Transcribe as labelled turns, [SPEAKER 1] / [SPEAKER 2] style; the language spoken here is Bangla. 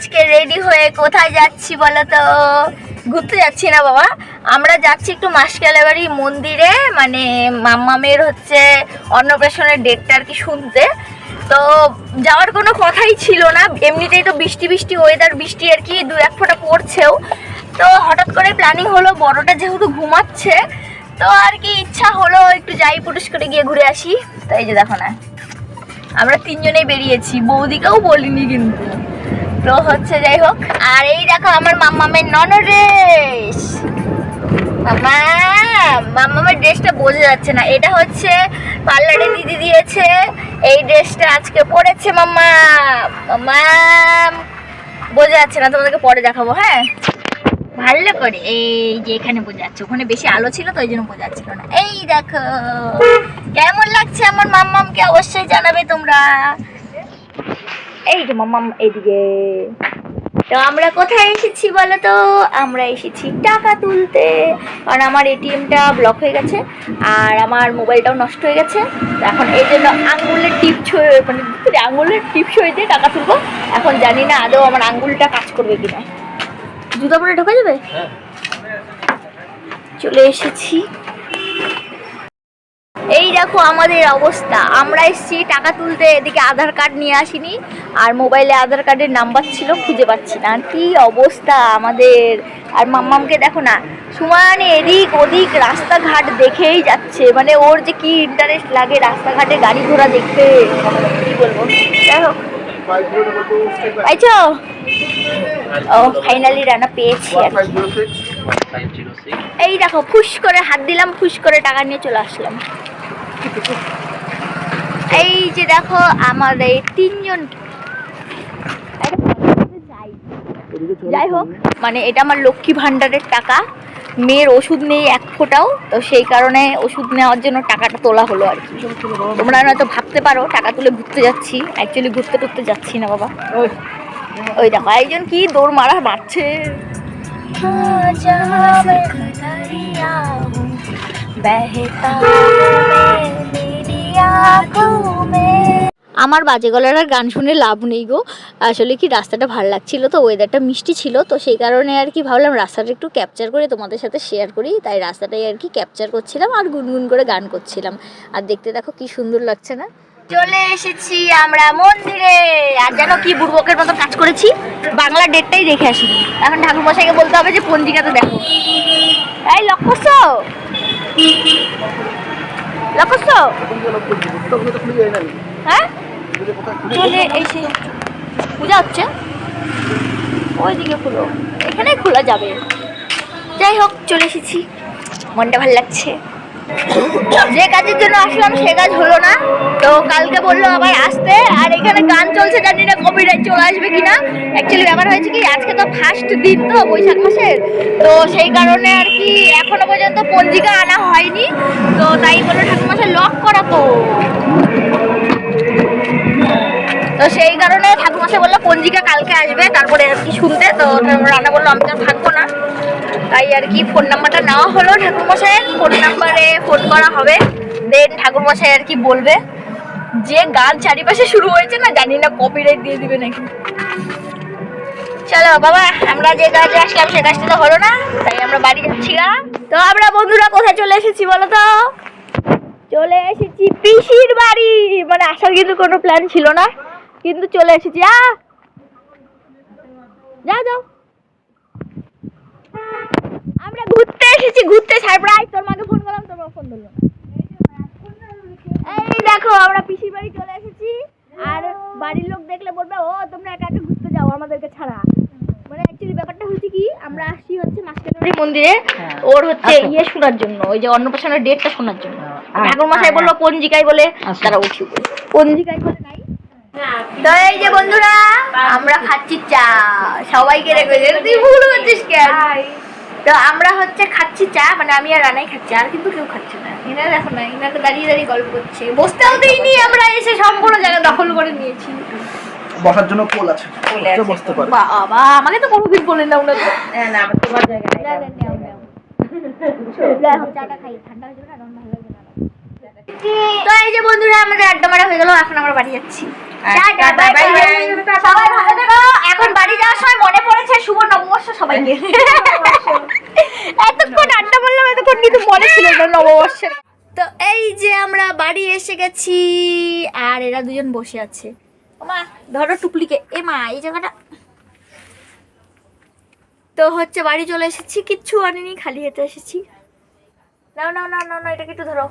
[SPEAKER 1] আজকে রেডি হয়ে কোথায় যাচ্ছি বলো তো? ঘুরতে যাচ্ছি না বাবা, আমরা যাচ্ছি একটু মাসকালেবাড়ি মন্দিরে, মানে মাম্মামের হচ্ছে অন্নপ্রাশনের ডেটটা আর কি শুনতে। তো যাওয়ার কোনো কথাই ছিল না, এমনিতেই তো বৃষ্টি বৃষ্টি ওয়েদার, বৃষ্টি আর কি দু এক ফোঁটা পড়ছেও। তো হঠাৎ করে প্ল্যানিং হলো, বড়টা যেহেতু ঘুমাচ্ছে তো আর কি ইচ্ছা হলো একটু যাই, পুটুস করে গিয়ে ঘুরে আসি। তো এই যে দেখো না, আমরা তিনজনেই বেরিয়েছি, বৌদিকেও বলিনি কিন্তু। তো হচ্ছে যাই হোক, আর এই দেখো আমার মাম্মামের ননড্রেস। মাম্মামের ড্রেসটা বোঝা যাচ্ছে না, এটা হচ্ছে পার্লারে দিদি দিয়েছে। এই ড্রেসটা আজকে পরেছে মাম্মা। মাম্মাম বোঝা যাচ্ছে না, তোমাদেরকে পরে দেখাবো। হ্যাঁ ভালো করে, এই যে এখানে বোঝা যাচ্ছে, ওখানে বেশি আলো ছিল তো ওই জন্য বোঝা যাচ্ছিল না। এই দেখো কেমন লাগছে আমার মাম্মামকে, অবশ্যই জানাবে তোমরা। এই যে মাম্মাম এইদিকে। তো আমরা কোথায় এসেছি বলো তো? আমরা এসেছি টাকা তুলতে, কারণ আমার এটিএমটা ব্লক হয়ে গেছে আর আমার মোবাইলটাও নষ্ট হয়ে গেছে। এখন এই জন্য আঙুলের টিপ ছুঁয়ে, মানে আঙুলের টিপ ছুঁয়ে দিয়ে টাকা তুলবো। এখন জানি না আদৌ আমার আঙুলটা কাজ করবে কিনা। জুতা পরে ঢোকা যাবে? চলে এসেছি। এই দেখো আমাদের অবস্থা, আমরা এসেছি টাকা তুলতে, এদিকে আধার কার্ড নিয়ে আসিনি, আর মোবাইলে আধার কার্ডের নাম্বার ছিল, খুঁজে পাচ্ছি না। কি অবস্থা আমাদের। আর মাম্মামকে দেখো না, সমান এদিক ওদিক রাস্তাঘাট দেখেই যাচ্ছে, মানে ওর যে কি ইন্টারেস্ট লাগে রাস্তাঘাটে গাড়ি ঘোড়া দেখতে, কি বলবো। যাই হোক, পাইছো? ও ফাইনালি রান্না পেয়েছি আর কি। এই দেখো ফুস করে হাত দিলাম, ফুস করে টাকা নিয়ে চলে আসলাম। এই যে দেখো আমাদের তিনজন। যাই হোক, মানে এটা আমার লক্ষ্মী ভান্ডারের টাকা, মেয়ের ওষুধ নেই এক ফোঁটাও, তো সেই কারণে ওষুধ নেওয়ার জন্য টাকাটা তোলা হলো আর কি। তোমরা হয়তো ভাবতে পারো টাকা তুলে ঘুরতে যাচ্ছি, অ্যাকচুয়ালি ঘুরতে টুরতে যাচ্ছি না বাবা। ওই দেখো একজন কি দৌড় মারছে। আমার বাজে গলার আর গান শুনে লাভ নেই গো, আসলে কি রাস্তাটা ভালো লাগছিল তো, ওয়েদারটা মিষ্টি ছিল, তো সেই কারণে আর কি ভাবলাম রাস্তাটা একটু ক্যাপচার করে তোমাদের সাথে শেয়ার করি, তাই রাস্তাটাই আর কি ক্যাপচার করছিলাম আর গুনগুন করে গান করছিলাম। আর দেখতে দেখো কি সুন্দর লাগছে না। চলে এসেছি আমরা মন্দিরে, আর যেন কি বুড়বকের মতো কাজ করেছি, বাংলা ডেটটাই দেখে আসি। এখন ঠাকুরমশাইকে বলতে হবে যে পঞ্জিকাতে দেখো। এই লক করছো? লক করছো? হ্যাঁ চলে এসে পূজা হচ্ছে, ওইদিকে খুলো, এখানে খোলা যাবে। যাই হোক চলে এসেছি, মনটা ভালো লাগছে। যে কাজের জন্য আসলাম সে কাজ হলো না, তো কালকে বললো আবার আসতে, আর এখানে গান চলছে, জানি না কপিরাইট চলে আসবে কিনা। অ্যাকচুয়ালি ব্যাপার হয়েছে কি, আজকে তো ফার্স্ট দিন তো বৈশাখ মাসের, তো সেই কারণে আর কি এখনো পর্যন্ত পঞ্জিকা আনা হয়নি, তো তাই বললো ঠাকুরমশাই লক করা তো সেই কারণে ঠাকুরমশাই বললো পঞ্জিকা কালকে আসবে, তারপরে আর কি শুনতে। তো রান্না বললো আমি তো থাকবো না, তাই আর কি ফোন নাম্বারটা নেওয়া হলো ঠাকুরমশাইয়ের, ফোন নাম্বারে ফোন করা হবে, দেন ঠাকুরমশাই আর কি বলবে। যে গান চারিপাশে শুরু হয়েছে না, জানি না কপিরাইট দিয়ে দিবে নাকি। চলো বাবা, আমরা যে কাজে আসলাম সে কাজটা তো হলো না, তাই আমরা বাড়ি যাচ্ছি। তো আমরা বন্ধুরা কোথায় চলে এসেছি বলো তো? চলে এসেছি পিসির বাড়ি, মানে আসার কিন্তু কোনো প্ল্যান ছিল না, কিন্তু চলে এসেছি। যাও যাও, আমরা ঘুরতে এসেছি, ঘুরতে। সারপ্রাইজ, তোর মাকে ফোন করলাম, তোর মা ফোন ধরলো না। এই দেখো আমরা পিসির বাড়ি চলে এসেছি, আর বাড়ির লোক দেখলে বলবে ও তোমরা একা একা ঘুরতে যাও আমাদেরকে ছাড়া। মানে অ্যাকচুয়ালি ব্যাপারটা হচ্ছে কি, আমরা আসছি হচ্ছে মাসকালেবাড়ি মন্দিরে, ওর হচ্ছে ইয়ে শোনার জন্য, ওই যে অন্নপ্রাশনের ডেটটা শোনার জন্য। ঠাকুরমশাই বললো পঞ্জিকায় বলে, তারা উঠি পঞ্জিকায় বলে নাই। তো এই যে বন্ধুরা আমরা খাচ্ছি চা, সবাইকে রেখে তুই ভুল করছিস কেন? তো আমরা হচ্ছে খাচ্ছি চা, মানে আমি আর রানাই খাচ্ছি, আর কিন্তু কেউ খাচ্ছে না। এনারা দেখো না, এনারা দাঁড়িয়ে দাঁড়িয়ে গল্প করছে, বসতেও দিইনি, আমরা এসে সম্পূর্ণ জায়গা দখল করে নিয়েছি।
[SPEAKER 2] বসার জন্য পোল আছে, বসতে পারে।
[SPEAKER 1] বাবা আমাকে তো কোনোদিন বলেন না ওনাকে। না তোমার জায়গা চাটা খাই, ঠান্ডা হয়ে যাবে না, ভালো লাগবে না। তো এই যে বন্ধুরা আমাদের আড্ডা মারা হয়ে গেল, এখন আমরা বাড়ি যাচ্ছি। সবাই ভালো থেকো, এখন বাড়ি যাওয়ার সময় মনে পড়েছে শুভ নববর্ষ সবাইকে। এতক্ষণ আড্ডা বললাম, এতক্ষণ কিন্তু মনে ছিল না নববর্ষের। তো এই যে আমরা বাড়ি এসে গেছি, আর এরা দুজন বসে আছে। মা ধরো টুকলিকে, এ মা এই জায়গাটা। তো হচ্ছে বাড়ি চলে এসেছি, কিচ্ছু আনিনি, খালি হেঁটে এসেছি। নাও নাও নাও নাও, এটাকে একটু ধরো।